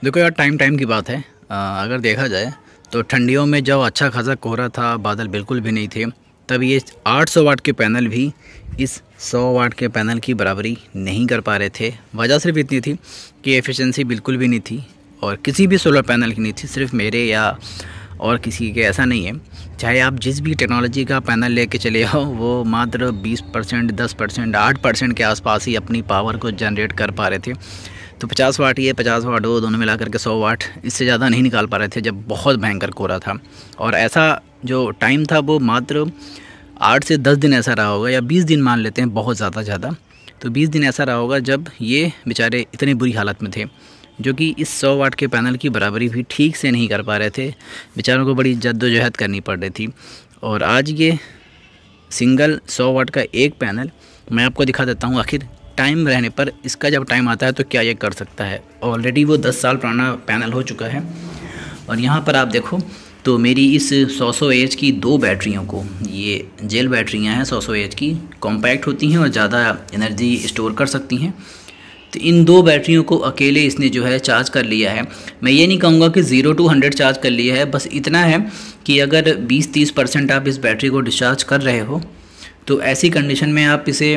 देखो यार, time time की बात है। अगर देखा जाए तो ठंडियों में जब अच्छा खासा कोहरा था, बादल बिल्कुल भी नहीं थे, तब ये 800 वाट के पैनल भी इस 100 वाट के पैनल की बराबरी नहीं कर पा रहे थे। वजह सिर्फ इतनी थी कि एफिशिएंसी बिल्कुल भी नहीं थी, और किसी भी सोलर पैनल की नहीं थी, सिर्फ मेरे या और किसी के ऐसा नहीं है। चाहे आप जिस भी टेक्नोलॉजी का पैनल लेके चले आओ, वो मात्र 20%, 10%, 8% के आसपास ही अपनी पावर को जनरेट कर पा रहे थे। तो 50 वाट ये 50 वाट वो दोनों मिला करके 100 वाट, इससे ज़्यादा नहीं निकाल पा रहे थे जब बहुत भयंकर कोहरा था। और ऐसा जो टाइम था वो मात्र 8 से 10 दिन ऐसा रहा होगा, या 20 दिन मान लेते हैं बहुत ज़्यादा। तो 20 दिन ऐसा रहा होगा जब ये बेचारे इतनी बुरी हालत में थे, जो कि इस 100 वाट के पैनल की बराबरी भी ठीक से नहीं कर पा रहे थे। बेचारों को बड़ी जद्दोजहद करनी पड़ रही थी। और आज ये सिंगल 100 वाट का एक पैनल मैं आपको दिखा देता हूँ, आखिर टाइम रहने पर इसका जब टाइम आता है तो क्या ये कर सकता है। ऑलरेडी वो 10 साल पुराना पैनल हो चुका है। और यहाँ पर आप देखो तो मेरी इस 100 एच की 2 बैटरियों को, ये जेल बैटरियाँ हैं 100 एच की, कॉम्पैक्ट होती हैं और ज़्यादा एनर्जी स्टोर कर सकती हैं। तो इन 2 बैटरियों को अकेले इसने जो है चार्ज कर लिया है। मैं ये नहीं कहूँगा कि 0 to 100 चार्ज कर लिया है, बस इतना है कि अगर 20-30% आप इस बैटरी को डिस्चार्ज कर रहे हो तो ऐसी कंडीशन में आप इसे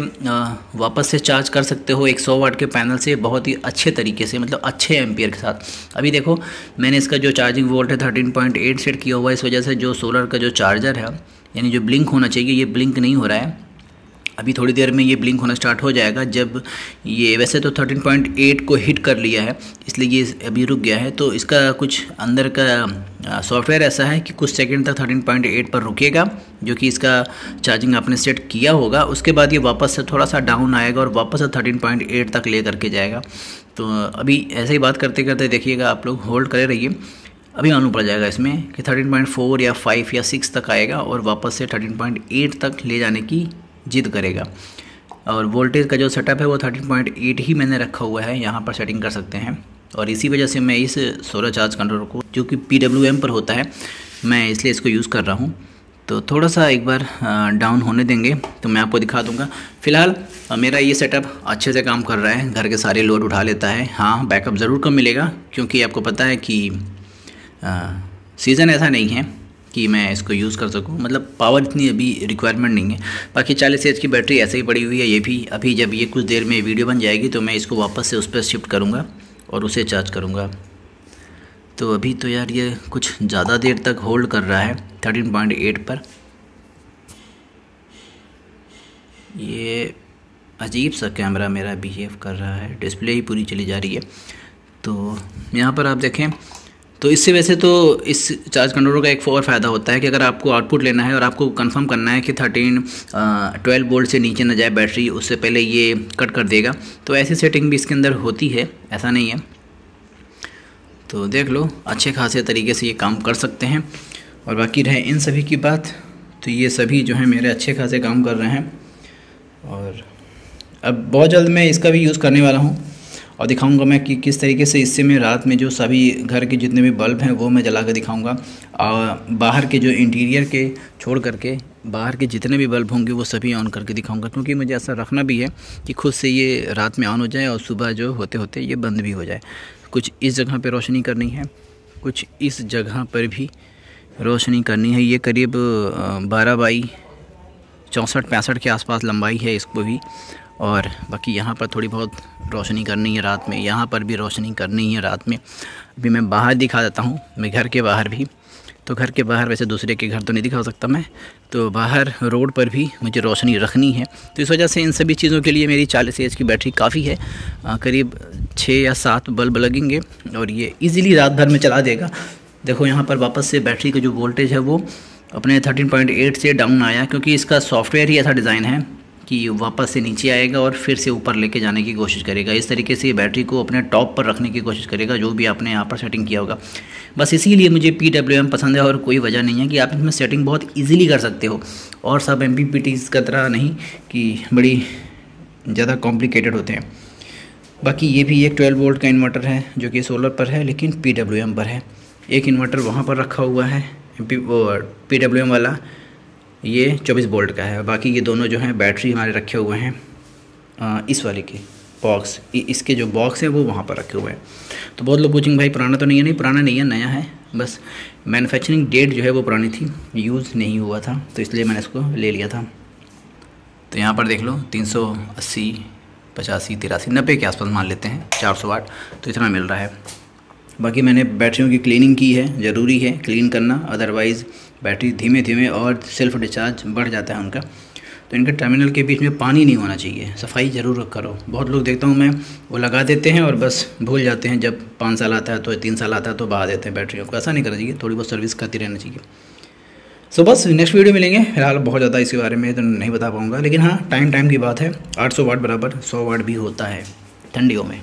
वापस से चार्ज कर सकते हो एक 100 वाट के पैनल से बहुत ही अच्छे तरीके से, मतलब अच्छे एम्पियर के साथ। अभी देखो मैंने इसका जो चार्जिंग वोल्ट है 13.8 सेट किया हुआ है। इस वजह से जो सोलर का जो चार्जर है, यानी जो ब्लिंक होना चाहिए, ये ब्लिंक नहीं हो रहा है। अभी थोड़ी देर में ये ब्लिंक होना स्टार्ट हो जाएगा। जब ये वैसे तो 13.8 को हिट कर लिया है, इसलिए ये अभी रुक गया है। तो इसका कुछ अंदर का सॉफ्टवेयर ऐसा है कि कुछ सेकंड तक 13.8 पर रुकेगा, जो कि इसका चार्जिंग आपने सेट किया होगा। उसके बाद ये वापस से थोड़ा सा डाउन आएगा और वापस से 13.8 तक ले करके जाएगा। तो अभी ऐसे ही बात करते करते देखिएगा, आप लोग होल्ड करे रहिए। अभी मालूम पड़ जाएगा इसमें कि 13.4 या 5 या 6 तक आएगा और वापस से 13.8 तक ले जाने की जिद करेगा। और वोल्टेज का जो सेटअप है वो 13.8 ही मैंने रखा हुआ है, यहाँ पर सेटिंग कर सकते हैं। और इसी वजह से मैं इस सोलर चार्ज कंट्रोलर को, जो कि PWM पर होता है, मैं इसलिए इसको यूज़ कर रहा हूँ। तो थोड़ा सा एक बार डाउन होने देंगे तो मैं आपको दिखा दूँगा। फ़िलहाल मेरा ये सेटअप अच्छे से काम कर रहा है, घर के सारे लोड उठा लेता है। हाँ, बैकअप ज़रूर कम मिलेगा, क्योंकि आपको पता है कि सीज़न ऐसा नहीं है कि मैं इसको यूज़ कर सकूं, मतलब पावर इतनी अभी रिक्वायरमेंट नहीं है। बाकी 40 एच की बैटरी ऐसे ही पड़ी हुई है। ये भी अभी जब ये कुछ देर में वीडियो बन जाएगी तो मैं इसको वापस से उस पर शिफ्ट करूँगा और उसे चार्ज करूँगा। तो अभी तो यार ये कुछ ज़्यादा देर तक होल्ड कर रहा है 13.8 पर। ये अजीब सा कैमरा मेरा बिहेव कर रहा है, डिस्प्ले ही पूरी चली जा रही है। तो यहाँ पर आप देखें तो इससे वैसे तो इस चार्ज कंट्रोलर का एक और फ़ायदा होता है कि अगर आपको आउटपुट लेना है और आपको कंफर्म करना है कि 12 वोल्ट से नीचे न जाए बैटरी, उससे पहले ये कट कर देगा। तो ऐसी सेटिंग भी इसके अंदर होती है, ऐसा नहीं है। तो देख लो, अच्छे खासे तरीके से ये काम कर सकते हैं। और बाकी रहे इन सभी की बात, तो ये सभी जो हैं मेरे अच्छे खासे काम कर रहे हैं। और अब बहुत जल्द मैं इसका भी यूज़ करने वाला हूँ और दिखाऊंगा मैं कि किस तरीके से इससे मैं रात में जो सभी घर के जितने भी बल्ब हैं वो मैं जला कर दिखाऊंगा। और बाहर के जो इंटीरियर के छोड़ करके बाहर के जितने भी बल्ब होंगे वो सभी ऑन करके दिखाऊंगा, क्योंकि मुझे ऐसा रखना भी है कि खुद से ये रात में ऑन हो जाए और सुबह जो होते होते ये बंद भी हो जाए। कुछ इस जगह पर रोशनी करनी है, कुछ इस जगह पर भी रोशनी करनी है। ये करीब 12 बाई 64-65 के आसपास लंबाई है इसको भी। और बाकी यहाँ पर थोड़ी बहुत रोशनी करनी है रात में, यहाँ पर भी रोशनी करनी है रात में। अभी मैं बाहर दिखा देता हूँ, मैं घर के बाहर भी। तो घर के बाहर वैसे दूसरे के घर तो नहीं दिखा सकता मैं, तो बाहर रोड पर भी मुझे रोशनी रखनी है। तो इस वजह से इन सभी चीज़ों के लिए मेरी 40 एच की बैटरी काफ़ी है। करीब 6 या 7 बल्ब लगेंगे और ये ईज़िली रात भर में चला देगा। देखो यहाँ पर वापस से बैटरी का जो वोल्टेज है वो अपने 13.8 से डाउन आया, क्योंकि इसका सॉफ्टवेयर ही ऐसा डिज़ाइन है कि वापस से नीचे आएगा और फिर से ऊपर लेके जाने की कोशिश करेगा। इस तरीके से ये बैटरी को अपने टॉप पर रखने की कोशिश करेगा, जो भी आपने यहाँ पर सेटिंग किया होगा। बस इसीलिए मुझे PWM पसंद है, और कोई वजह नहीं है कि आप इसमें सेटिंग बहुत इजीली कर सकते हो। और सब MPPTs की तरह नहीं कि बड़ी ज़्यादा कॉम्प्लिकेटेड होते हैं। बाकी ये भी एक 12 वोल्ट का इन्वर्टर है, जो कि सोलर पर है लेकिन PWM पर है। एक इन्वर्टर वहाँ पर रखा हुआ है PWM वाला, ये 24 वोल्ट का है। बाकी ये दोनों जो हैं बैटरी हमारे रखे हुए हैं इस वाले के। बॉक्स, इसके जो बॉक्स हैं वो वहाँ पर रखे हुए हैं। तो बहुत लोग पूछेंगे भाई पुराना तो नहीं है, नहीं पुराना नहीं है, नया है, बस मैन्युफैक्चरिंग डेट जो है वो पुरानी थी, यूज़ नहीं हुआ था, तो इसलिए मैंने इसको ले लिया था। तो यहाँ पर देख लो 380, 85, 83, 90 के आसपास मान लेते हैं, 400 वाट, तो इतना मिल रहा है। बाकी मैंने बैटरियों की क्लीनिंग की है, ज़रूरी है क्लीन करना, अदरवाइज़ बैटरी धीमे धीमे और सेल्फ डिस्चार्ज बढ़ जाता है उनका। तो इनके टर्मिनल के बीच में पानी नहीं होना चाहिए, सफाई ज़रूर करो। बहुत लोग देखता हूँ मैं, वो लगा देते हैं और बस भूल जाते हैं, जब 5 साल आता है तो 3 साल आता है तो बहा देते हैं बैटरियों को। ऐसा नहीं करना चाहिए, थोड़ी बहुत सर्विस करती रहना चाहिए। सो बस नेक्स्ट वीडियो मिलेंगे। फिलहाल बहुत ज़्यादा इसके बारे में तो नहीं बता पाऊँगा, लेकिन हाँ टाइम की बात है, 800 वाट बराबर 100 वाट भी होता है ठंडियों में।